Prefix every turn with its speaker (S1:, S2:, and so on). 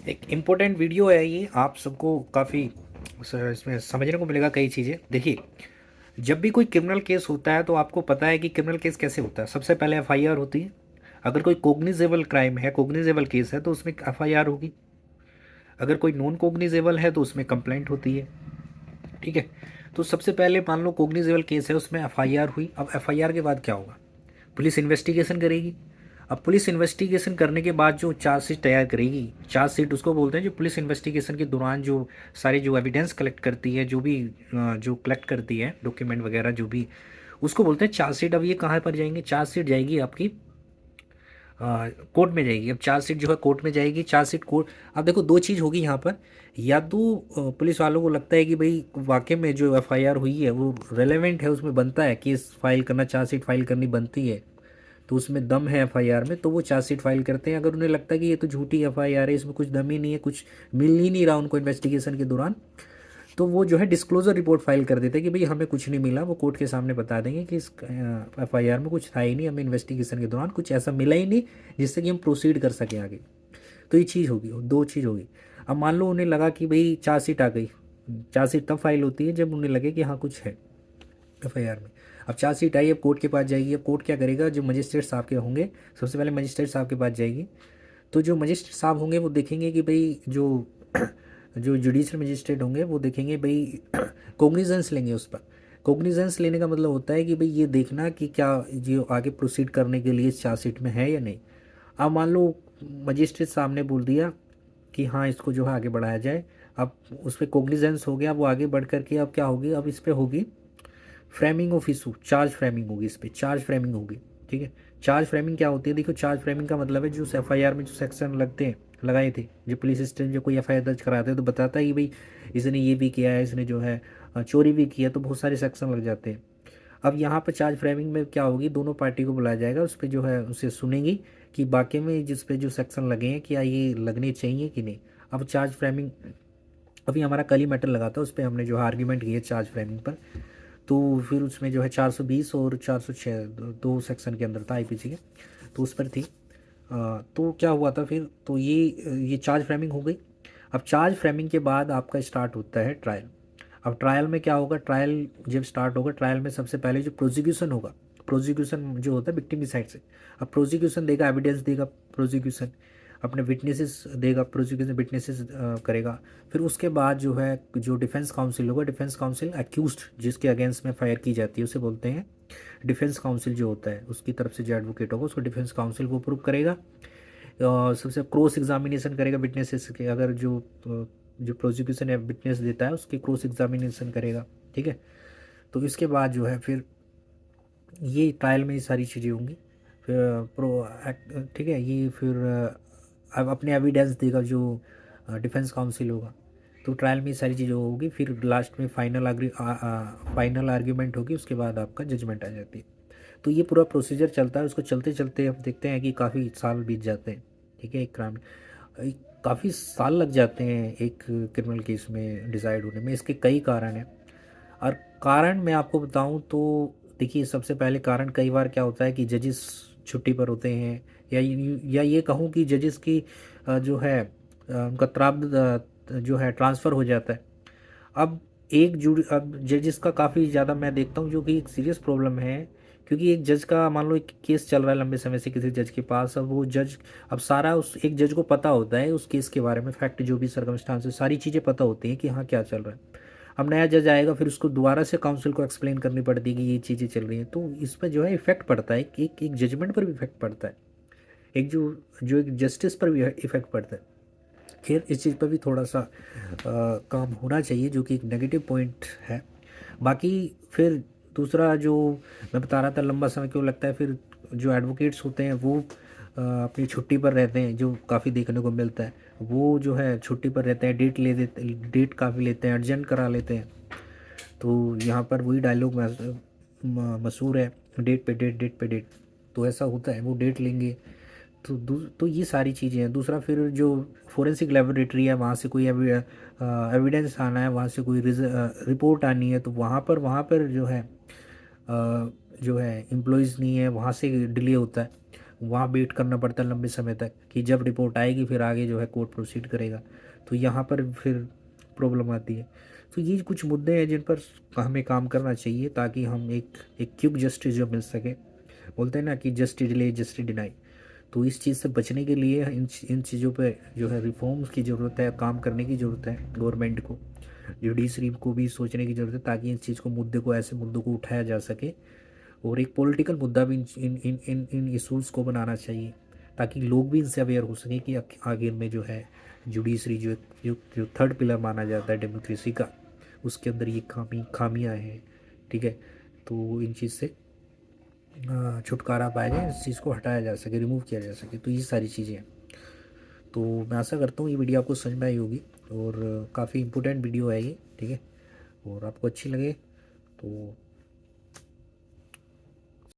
S1: एक important video है ये, आप सबको काफ़ी इसमें समझने को मिलेगा कई चीज़ें। देखिए, जब भी कोई क्रिमिनल केस होता है तो आपको पता है कि क्रिमिनल केस कैसे होता है। सबसे पहले एफआईआर होती है। अगर कोई कोग्निजेबल क्राइम है, कोग्निजेबल केस है, तो उसमें एफआईआर होगी। अगर कोई नॉन कोग्निजेबल है तो उसमें कंप्लेंट होती है। ठीक है। तो सबसे पहले मान लो कोग्निजेबल केस है, उसमें एफआईआर हुई। अब एफआईआर के बाद क्या होगा? पुलिस इन्वेस्टिगेशन करेगी। अब पुलिस इन्वेस्टिगेशन करने के बाद जो चार्जशीट तैयार करेगी, चार्जशीट उसको बोलते हैं जो पुलिस इन्वेस्टिगेशन के दौरान जो सारी जो एविडेंस कलेक्ट करती है, जो भी जो कलेक्ट करती है डॉक्यूमेंट वगैरह जो भी, उसको बोलते हैं चार्जशीट। अब ये कहाँ पर जाएंगे? चार्जशीट जाएगी आपकी कोर्ट में जाएगी। अब चार्जशीट जो है कोर्ट में जाएगी। चार्जशीट कोर्ट, अब देखो दो चीज़ होगी यहाँ पर। या तो पुलिस वालों को लगता है कि भाई वाकई में जो एफआईआर हुई है वो रेलेवेंट है, उसमें बनता है केस फाइल करना, चार्जशीट फाइल करनी बनती है, तो उसमें दम है एफआईआर में, तो वो चार्जशीट फाइल करते हैं। अगर उन्हें लगता है कि ये तो झूठी एफआईआर है, इसमें कुछ दम ही नहीं है, कुछ मिल ही नहीं रहा उनको इन्वेस्टिगेशन के दौरान, तो वो जो है डिस्क्लोजर रिपोर्ट फाइल कर देते हैं कि भाई हमें कुछ नहीं मिला। वो कोर्ट के सामने बता देंगे कि इस एफआईआर में कुछ था ही नहीं, हमें इन्वेस्टिगेशन के दौरान कुछ ऐसा मिला ही नहीं जिससे कि हम प्रोसीड कर सकें आगे। तो ये चीज़ होगी, दो चीज़ होगी। अब मान लो उन्हें लगा कि भाई चार्जशीट आ गई। चार्जशीट तब फाइल होती है जब उन्हें लगे कि हाँ कुछ है एफआईआर में। अब चार्जशीट आई, अब कोर्ट के पास जाएगी। अब कोर्ट क्या करेगा? जो मजिस्ट्रेट साहब के होंगे, सबसे पहले मजिस्ट्रेट साहब के पास जाएगी। तो जो मजिस्ट्रेट साहब होंगे वो देखेंगे कि भाई जो जो जुडिशल मजिस्ट्रेट होंगे वो देखेंगे भाई कोग्निजेंस लेंगे उस पर। कोग्निजेंस लेने का मतलब होता है कि भाई ये देखना कि क्या जो आगे प्रोसीड करने के लिए चार्जशीट में है या नहीं। अब मान लो मजिस्ट्रेट साहब ने बोल दिया कि हाँ इसको जो है आगे बढ़ाया जाए। अब उस पर कोग्निजेंस हो गया, वो आगे बढ़ करके अब क्या होगी? अब इस पर होगी framing of issue, charge framing होगी, इस पर चार्ज फ्रेमिंग होगी। ठीक है। चार्ज फ्रेमिंग क्या होती है? देखो, चार्ज फ्रेमिंग का मतलब है जो एफआईआर में जो सेक्शन लगते हैं, लगाए थे, जो पुलिस स्टेशन जो कोई एफआईआर दर्ज कराते हैं तो बताता है कि भाई इसने ये भी किया है, इसने जो है चोरी भी किया, तो बहुत सारे सेक्शन लग जाते हैं। अब यहाँ पर चार्ज फ्रेमिंग में क्या होगी? दोनों पार्टी को बुलाया जाएगा, उस पर जो है उसे सुनेंगी कि बाकी में जिस पे जो सेक्शन लगे हैं क्या ये लगने चाहिए कि नहीं। अब चार्ज फ्रेमिंग, अभी हमारा कल ही मैटर लगा था, उस पर हमने जो है आर्ग्यूमेंट किए चार्ज फ्रेमिंग पर। तो फिर उसमें जो है 420 और 406 दो सेक्शन के अंदर था आईपीसी के, तो उस पर थी। तो क्या हुआ था फिर? तो ये चार्ज फ्रेमिंग हो गई। अब चार्ज फ्रेमिंग के बाद आपका स्टार्ट होता है ट्रायल। अब ट्रायल में क्या होगा? ट्रायल जब स्टार्ट होगा, ट्रायल में सबसे पहले जो प्रोसिक्यूशन होगा, प्रोसिक्यूशन जो होता है विक्टिम की साइड से, अब प्रोसिक्यूशन देगा, एविडेंस देगा, प्रोसिक्यूशन अपने विटनेसेस देगा, प्रोसिक्यूशन विटनेसेस करेगा। फिर उसके बाद जो है जो डिफेंस काउंसिल होगा, डिफेंस काउंसिल अक्यूज्ड जिसके अगेंस्ट में फायर की जाती है उसे बोलते हैं डिफेंस काउंसिल। जो होता है उसकी तरफ से जो एडवोकेट होगा उसको डिफेंस काउंसिल वो प्रूव करेगा। और सबसे क्रॉस एग्जामिनेशन करेगा विटनेसेस के, अगर जो प्रोसिक्यूशन है विटनेस देता है उसकी क्रॉस एग्जामिनेशन करेगा। ठीक है। तो इसके बाद जो है फिर ये ट्रायल में ये सारी चीज़ें होंगी। फिर ठीक है, ये फिर अब अपने एविडेंस देगा जो डिफेंस काउंसिल होगा। तो ट्रायल में ये सारी चीज़ें होगी, फिर लास्ट में फाइनल आर्ग्यूमेंट होगी, उसके बाद आपका जजमेंट आ जाती है। तो ये पूरा प्रोसीजर चलता है। उसको चलते चलते हम देखते हैं कि काफ़ी साल बीत जाते हैं। ठीक है। एक क्राइम काफ़ी साल लग जाते हैं एक क्रिमिनल केस में डिसाइड होने में। इसके कई कारण हैं, और कारण मैं आपको बताऊं तो देखिए, सबसे पहले कारण कई बार क्या होता है कि जजेस छुट्टी पर होते हैं, या ये कहूँ कि जजेस की जो है उनका जो है ट्रांसफ़र हो जाता है। अब अब जजेस का काफ़ी ज़्यादा मैं देखता हूँ जो कि एक सीरियस प्रॉब्लम है। क्योंकि एक जज का मान लो एक केस चल रहा है लंबे समय से किसी जज के पास, अब वो जज, अब सारा उस एक जज को पता होता है उस केस के बारे में, फैक्ट जो भी सर्कमस्टांसेस सारी चीज़ें पता होती हैं कि हाँ क्या चल रहा है। अब नया जज आएगा, फिर उसको दोबारा से काउंसिल को एक्सप्लेन करनी पड़ती है कि ये चीज़ें चल रही हैं, तो इस पर जो है इफेक्ट पड़ता है, एक जजमेंट पर भी इफेक्ट पड़ता है, एक जो जो एक जस्टिस पर भी इफेक्ट पड़ता है। खैर, इस चीज़ पर भी थोड़ा सा काम होना चाहिए, जो कि एक नेगेटिव पॉइंट है। बाकी फिर दूसरा जो मैं बता रहा था, लंबा समय क्यों लगता है, फिर जो एडवोकेट्स होते हैं वो अपनी छुट्टी पर रहते हैं, जो काफ़ी देखने को मिलता है। वो जो है छुट्टी पर रहते हैं, डेट काफ़ी लेते हैं, अर्जेंट करा लेते हैं। तो यहाँ पर वही डायलॉग मशहूर है, डेट पे डेट, डेट पे डेट। तो ऐसा होता है, वो डेट लेंगे। तो ये सारी चीज़ें हैं। दूसरा फिर जो फोरेंसिक लेबोरेटरी है, वहाँ से कोई एविडेंस आना है, वहाँ से कोई रिपोर्ट आनी है, तो वहाँ पर जो है एम्प्लॉयज़ नहीं है, वहाँ से डिले होता है। वहाँ वेट करना पड़ता है लंबे समय तक कि जब रिपोर्ट आएगी फिर आगे जो है कोर्ट प्रोसीड करेगा। तो यहाँ पर फिर प्रॉब्लम आती है। तो ये कुछ मुद्दे हैं जिन पर हमें काम करना चाहिए ताकि हम एक क्विक जस्टिस जो मिल सके। बोलते हैं ना कि जस्टिस डिले जस्टिस डिनाई। तो इस चीज़ से बचने के लिए इन चीज़ों पे जो है रिफॉर्म्स की ज़रूरत है, काम करने की ज़रूरत है गवर्नमेंट को, जुडिशरी को भी सोचने की ज़रूरत है ताकि इस चीज़ को मुद्दे को ऐसे मुद्दों को उठाया जा सके। और एक पॉलिटिकल मुद्दा भी इन इशूज़ को बनाना चाहिए ताकि लोग भी इनसे अवेयर हो सकें कि आगे में जो है जुडिशरी जो थर्ड पिलर माना जाता है डेमोक्रेसी का, उसके अंदर ये खामियाँ हैं। ठीक है, तो इन चीज़ से छुटकारा पाया जाए, इस चीज़ को हटाया जा सके, रिमूव किया जा सके। तो ये सारी चीज़ें हैं। तो मैं आशा करता हूँ ये वीडियो आपको समझ में आई होगी और काफ़ी इम्पोर्टेंट वीडियो है ये। ठीक है, और आपको अच्छी लगे तो